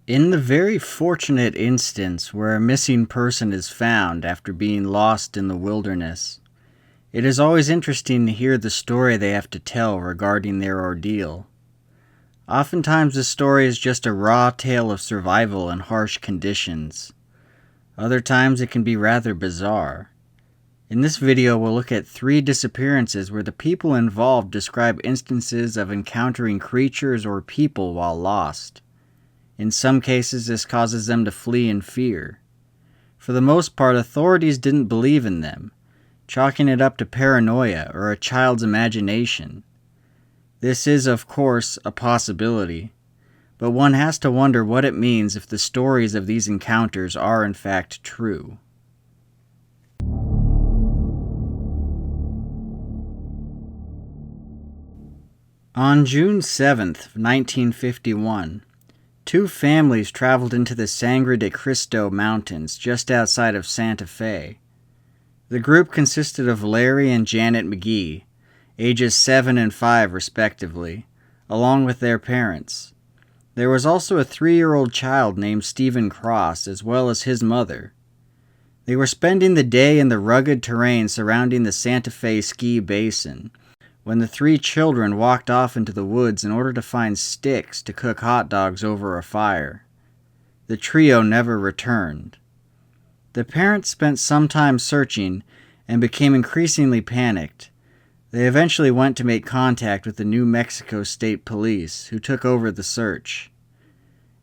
In the very fortunate instance where a missing person is found after being lost in the wilderness, it is always interesting to hear the story they have to tell regarding their ordeal. Oftentimes the story is just a raw tale of survival in harsh conditions. Other times it can be rather bizarre. In this video we'll look at 3 disappearances where the people involved describe instances of encountering creatures or people while lost. In some cases, this causes them to flee in fear. For the most part, authorities didn't believe in them, chalking it up to paranoia or a child's imagination. This is, of course, a possibility, but one has to wonder what it means if the stories of these encounters are in fact true. On June 7th, 1951, 2 families traveled into the Sangre de Cristo Mountains just outside of Santa Fe. The group consisted of Larry and Janet McGee, ages 7 and 5 respectively, along with their parents. There was also a 3-year-old child named Stephen Cross, as well as his mother. They were spending the day in the rugged terrain surrounding the Santa Fe ski basin, when the 3 children walked off into the woods in order to find sticks to cook hot dogs over a fire. The trio never returned. The parents spent some time searching and became increasingly panicked. They eventually went to make contact with the New Mexico State Police, who took over the search.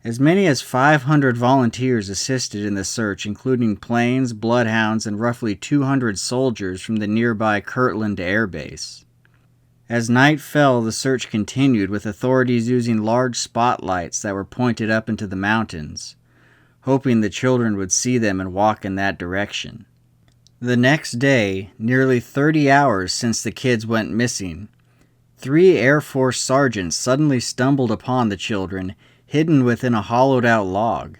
As many as 500 volunteers assisted in the search, including planes, bloodhounds, and roughly 200 soldiers from the nearby Kirtland Air Base. As night fell, the search continued, with authorities using large spotlights that were pointed up into the mountains, hoping the children would see them and walk in that direction. The next day, nearly 30 hours since the kids went missing, 3 Air Force sergeants suddenly stumbled upon the children, hidden within a hollowed-out log.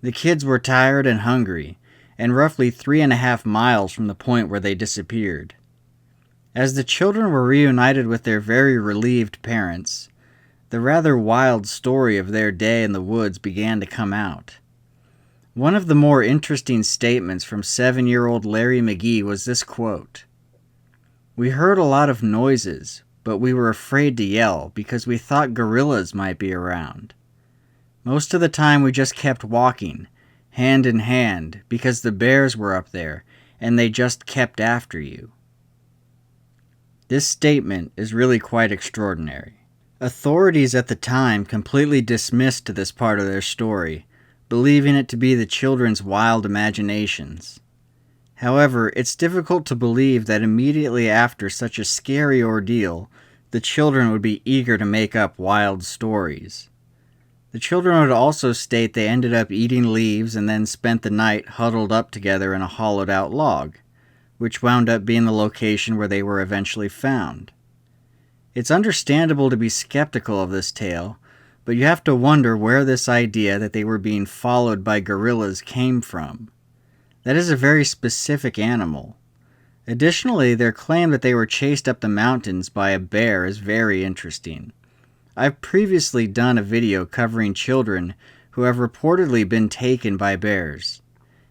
The kids were tired and hungry, and roughly 3.5 miles from the point where they disappeared. As the children were reunited with their very relieved parents, the rather wild story of their day in the woods began to come out. One of the more interesting statements from 7-year-old Larry McGee was this quote: "We heard a lot of noises, but we were afraid to yell because we thought gorillas might be around. Most of the time we just kept walking, hand in hand, because the bears were up there and they just kept after you." This statement is really quite extraordinary. Authorities at the time completely dismissed this part of their story, believing it to be the children's wild imaginations. However, it's difficult to believe that immediately after such a scary ordeal, the children would be eager to make up wild stories. The children would also state they ended up eating leaves and then spent the night huddled up together in a hollowed-out log, which wound up being the location where they were eventually found. It's understandable to be skeptical of this tale, but you have to wonder where this idea that they were being followed by gorillas came from. That is a very specific animal. Additionally, their claim that they were chased up the mountains by a bear is very interesting. I've previously done a video covering children who have reportedly been taken by bears.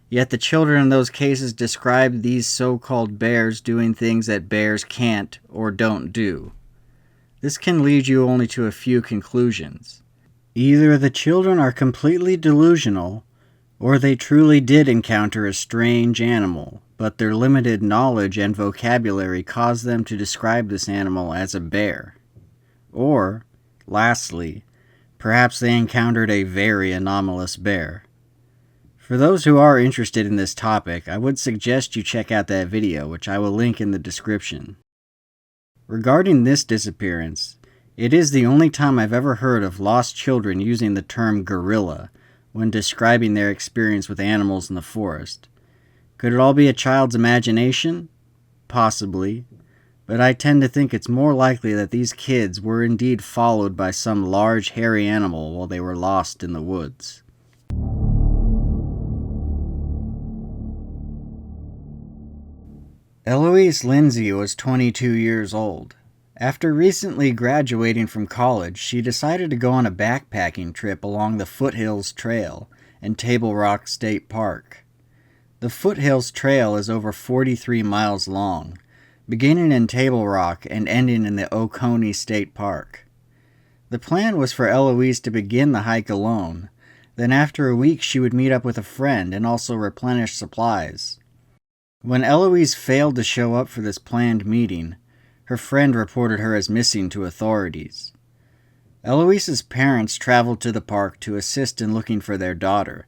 Yet the children in those cases described these so-called bears doing things that bears can't or don't do. This can lead you only to a few conclusions. Either the children are completely delusional, or they truly did encounter a strange animal, but their limited knowledge and vocabulary caused them to describe this animal as a bear. Or, lastly, perhaps they encountered a very anomalous bear. For those who are interested in this topic, I would suggest you check out that video, which I will link in the description. Regarding this disappearance, it is the only time I've ever heard of lost children using the term gorilla when describing their experience with animals in the forest. Could it all be a child's imagination? Possibly, but I tend to think it's more likely that these kids were indeed followed by some large hairy animal while they were lost in the woods. Eloise Lindsay was 22 years old. After recently graduating from college, she decided to go on a backpacking trip along the Foothills Trail in Table Rock State Park. The Foothills Trail is over 43 miles long, beginning in Table Rock and ending in the Oconee State Park. The plan was for Eloise to begin the hike alone, then after a week she would meet up with a friend and also replenish supplies. When Eloise failed to show up for this planned meeting, her friend reported her as missing to authorities. Eloise's parents traveled to the park to assist in looking for their daughter.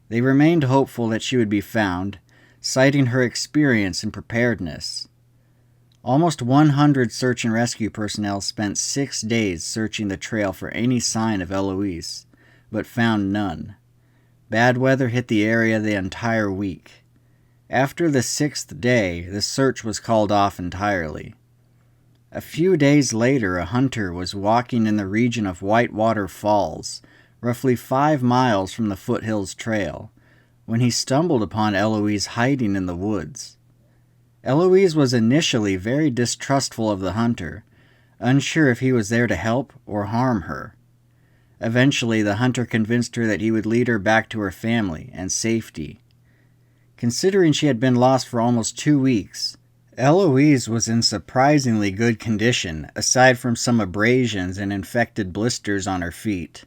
They remained hopeful that she would be found, citing her experience and preparedness. Almost 100 search and rescue personnel spent 6 days searching the trail for any sign of Eloise, but found none. Bad weather hit the area the entire week. After the 6th day, the search was called off entirely. A few days later, a hunter was walking in the region of Whitewater Falls, roughly 5 miles from the Foothills Trail, when he stumbled upon Eloise hiding in the woods. Eloise was initially very distrustful of the hunter, unsure if he was there to help or harm her. Eventually, the hunter convinced her that he would lead her back to her family and safety. Considering she had been lost for almost 2 weeks, Eloise was in surprisingly good condition, aside from some abrasions and infected blisters on her feet.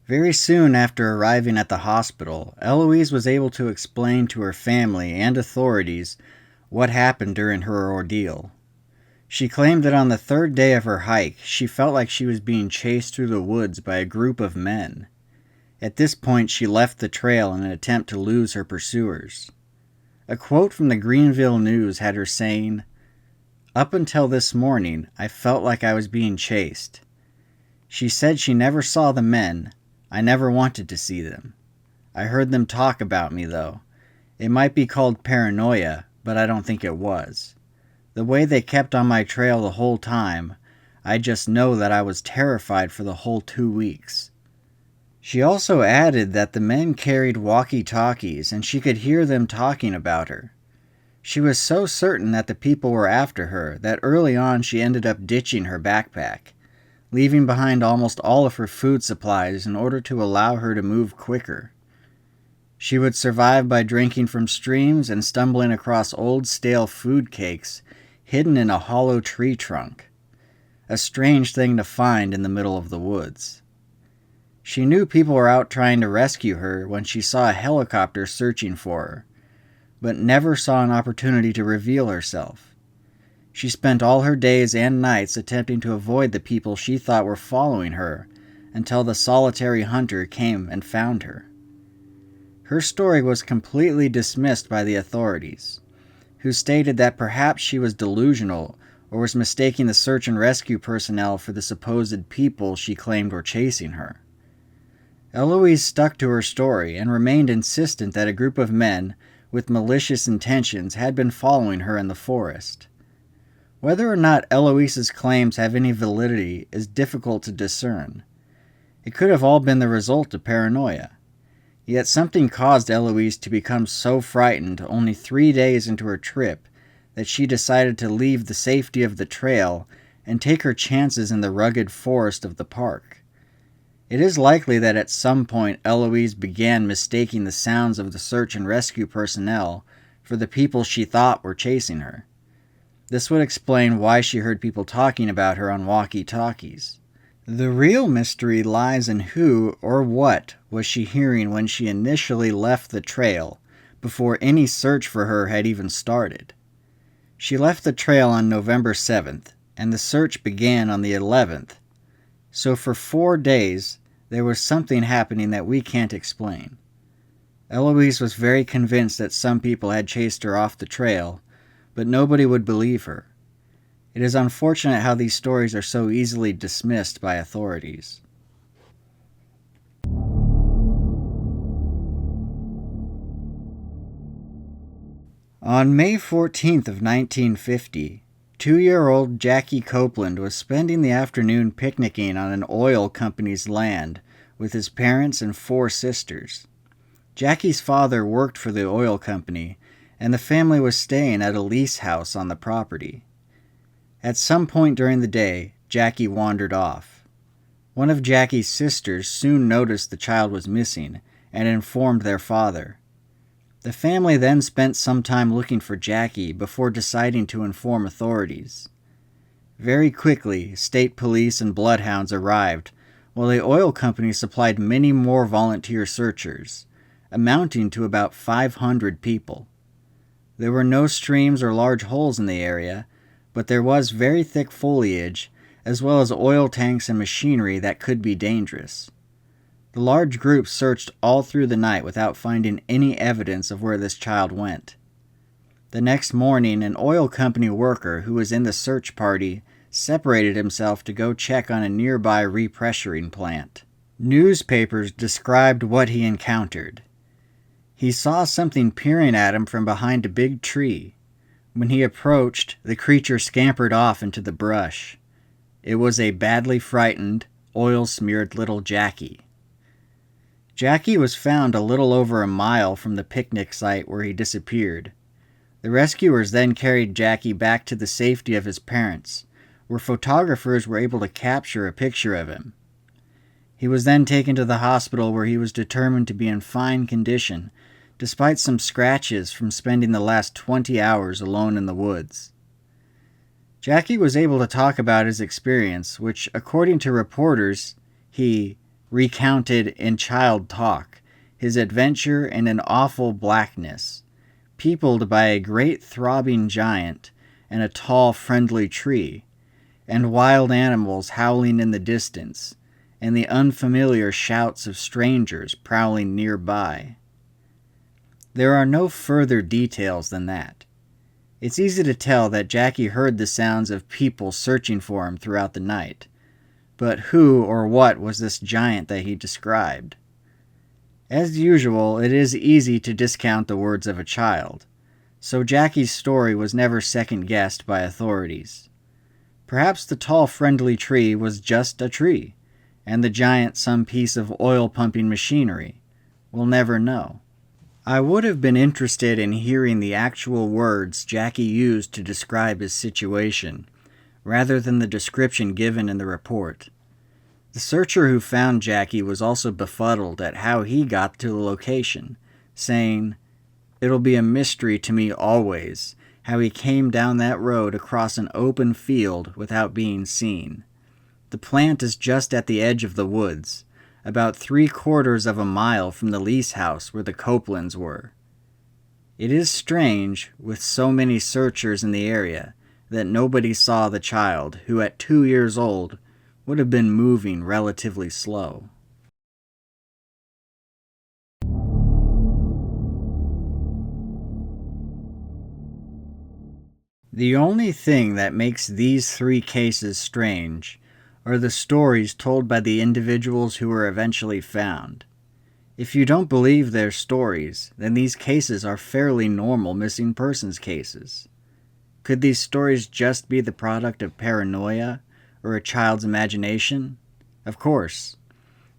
Very soon after arriving at the hospital, Eloise was able to explain to her family and authorities what happened during her ordeal. She claimed that on the 3rd day of her hike, she felt like she was being chased through the woods by a group of men. At this point, she left the trail in an attempt to lose her pursuers. A quote from the Greenville News had her saying, "Up until this morning, I felt like I was being chased." She said she never saw the men. I never wanted to see them. I heard them talk about me, though. It might be called paranoia, but I don't think it was. The way they kept on my trail the whole time, I just know that I was terrified for the whole 2 weeks. She also added that the men carried walkie-talkies and she could hear them talking about her. She was so certain that the people were after her that early on she ended up ditching her backpack, leaving behind almost all of her food supplies in order to allow her to move quicker. She would survive by drinking from streams and stumbling across old stale food cakes hidden in a hollow tree trunk. A strange thing to find in the middle of the woods. She knew people were out trying to rescue her when she saw a helicopter searching for her, but never saw an opportunity to reveal herself. She spent all her days and nights attempting to avoid the people she thought were following her until the solitary hunter came and found her. Her story was completely dismissed by the authorities, who stated that perhaps she was delusional or was mistaking the search and rescue personnel for the supposed people she claimed were chasing her. Eloise stuck to her story and remained insistent that a group of men with malicious intentions had been following her in the forest. Whether or not Eloise's claims have any validity is difficult to discern. It could have all been the result of paranoia. Yet something caused Eloise to become so frightened only 3 days into her trip that she decided to leave the safety of the trail and take her chances in the rugged forest of the park. It is likely that at some point Eloise began mistaking the sounds of the search and rescue personnel for the people she thought were chasing her. This would explain why she heard people talking about her on walkie-talkies. The real mystery lies in who or what was she hearing when she initially left the trail, before any search for her had even started. She left the trail on November 7th, and the search began on the 11th. So for 4 days, there was something happening that we can't explain. Eloise was very convinced that some people had chased her off the trail, but nobody would believe her. It is unfortunate how these stories are so easily dismissed by authorities. On May 14th of 1950, 2-year-old Jackie Copeland was spending the afternoon picnicking on an oil company's land with his parents and 4 sisters. Jackie's father worked for the oil company, and the family was staying at a lease house on the property. At some point during the day, Jackie wandered off. One of Jackie's sisters soon noticed the child was missing and informed their father. The family then spent some time looking for Jackie before deciding to inform authorities. Very quickly, state police and bloodhounds arrived, while the oil company supplied many more volunteer searchers, amounting to about 500 people. There were no streams or large holes in the area, but there was very thick foliage, as well as oil tanks and machinery that could be dangerous. The large group searched all through the night without finding any evidence of where this child went. The next morning, an oil company worker who was in the search party separated himself to go check on a nearby repressuring plant. Newspapers described what he encountered. He saw something peering at him from behind a big tree. When he approached, the creature scampered off into the brush. It was a badly frightened, oil-smeared little Jackie. Jackie was found a little over a mile from the picnic site where he disappeared. The rescuers then carried Jackie back to the safety of his parents, where photographers were able to capture a picture of him. He was then taken to the hospital where he was determined to be in fine condition, despite some scratches from spending the last 20 hours alone in the woods. Jackie was able to talk about his experience, which, according to reporters, he recounted in child talk, his adventure in an awful blackness, peopled by a great throbbing giant and a tall friendly tree, and wild animals howling in the distance, and the unfamiliar shouts of strangers prowling nearby. There are no further details than that. It's easy to tell that Jackie heard the sounds of people searching for him throughout the night. But who or what was this giant that he described? As usual, it is easy to discount the words of a child, so Jackie's story was never second-guessed by authorities. Perhaps the tall, friendly tree was just a tree, and the giant some piece of oil-pumping machinery. We'll never know. I would have been interested in hearing the actual words Jackie used to describe his situation, rather than the description given in the report. The searcher who found Jackie was also befuddled at how he got to the location, saying, "It'll be a mystery to me always how he came down that road across an open field without being seen. The plant is just at the edge of the woods, about 3/4 of a mile from the lease house where the Copelands were. It is strange, with so many searchers in the area, that nobody saw the child, who at 2 years old would have been moving relatively slow." The only thing that makes these 3 cases strange are the stories told by the individuals who were eventually found. If you don't believe their stories, then these cases are fairly normal missing persons cases. Could these stories just be the product of paranoia or a child's imagination? Of course.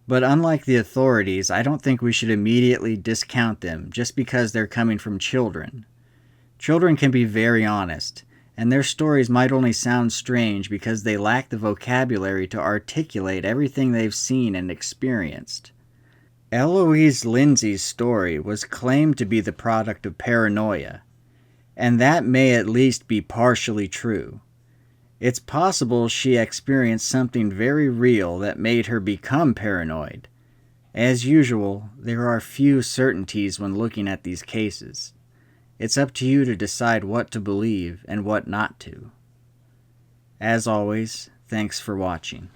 But unlike the authorities, I don't think we should immediately discount them just because they're coming from children. Children can be very honest, and their stories might only sound strange because they lack the vocabulary to articulate everything they've seen and experienced. Eloise Lindsay's story was claimed to be the product of paranoia, and that may at least be partially true. It's possible she experienced something very real that made her become paranoid. As usual, there are few certainties when looking at these cases. It's up to you to decide what to believe and what not to. As always, thanks for watching.